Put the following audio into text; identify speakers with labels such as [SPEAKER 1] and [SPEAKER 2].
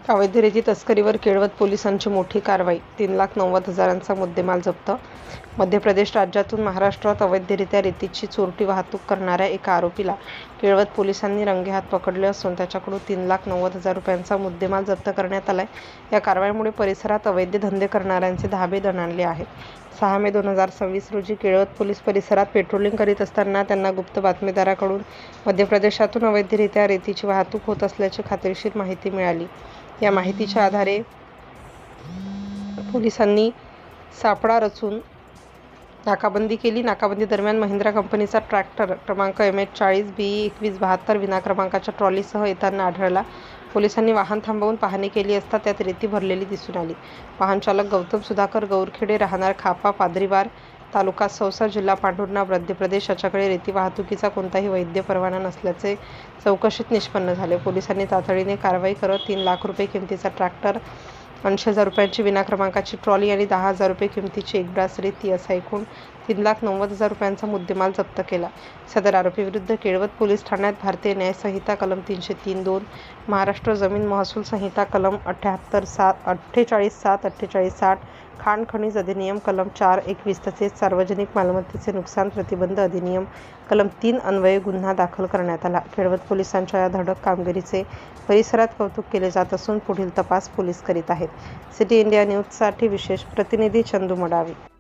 [SPEAKER 1] अवैध रेती तस्करीवर केळवद पोलिसांची मोठी कारवाई. 3,90,000चा मुद्देमाल जप्त. मध्य प्रदेश राज्यातून महाराष्ट्रात अवैधरित्या रेतीची चोरटी वाहतूक करणाऱ्या एका आरोपीला केळवद पोलिसांनी रंगेहात पकडले असून त्याच्याकडून 3,90,000 रुपयांचा मुद्देमाल जप्त करण्यात आलाय. या कारवाईमुळे परिसरात अवैध धंदे करणाऱ्यांचे धाबे दणाणले आहेत. 6 मे 2026 रोजी केळवद पोलीस परिसरात पेट्रोलिंग करीत असताना त्यांना गुप्त बातमीदाराकडून मध्य प्रदेशातून अवैधरित्या रेतीची वाहतूक होत असल्याची खात्रीशीर माहिती मिळाली. या माहितीच्या आधारे पोलिसांनी सापळा रचून नाकाबंदी केली. नाकाबंदी दरम्यान महिंद्रा कंपनीचा ट्रॅक्टर क्रमांक MH40BE2172 विना क्रमांकाच्या ट्रॉलीसह येताना आढळला. पोलिसांनी वाहन थांबवून पाहणी केली असता त्यात रेती भरलेली दिसून आली. वाहन चालक गौतम सुधाकर गौरखेडे, राहणार खापा पादरीवार, तालुका सौसा, जिल्हा पांढुर्णा, मध्य प्रदेश याच्याकडे रेती वाहतुकीचा कोणताही वैध परवाना नसल्याचे चौकशीत निष्पन्न झाले. पोलिसांनी तातडीने कारवाई करत 3 लाख रुपये किमतीचा ट्रॅक्टर, 80,000 रुपयांची विना क्रमांकाची ट्रॉली आणि 10,000 रुपये किमतीची एक ब्रास रेती असा एकूण 3,90,000 रुपयांचा मुद्देमाल जप्त केला. सदर आरोपीविरुद्ध केळवद पोलीस ठाण्यात भारतीय न्याय संहिता कलम 303(2), महाराष्ट्र जमीन महसूल संहिता कलम 48(7), खाण खनिज अधिनियम कलम 4(21) तसेच सार्वजनिक मालमत्तेचे नुकसान प्रतिबंध अधिनियम कलम 3 अन्वये गुन्हा दाखल करण्यात आला. केळवद पोलिसांच्या या धडक कामगिरीचे परिसरात कौतुक केले जात असून पुढील तपास पोलीस करीत आहेत. सिटी इंडिया न्यूजसाठी विशेष प्रतिनिधी चंदू मडावी.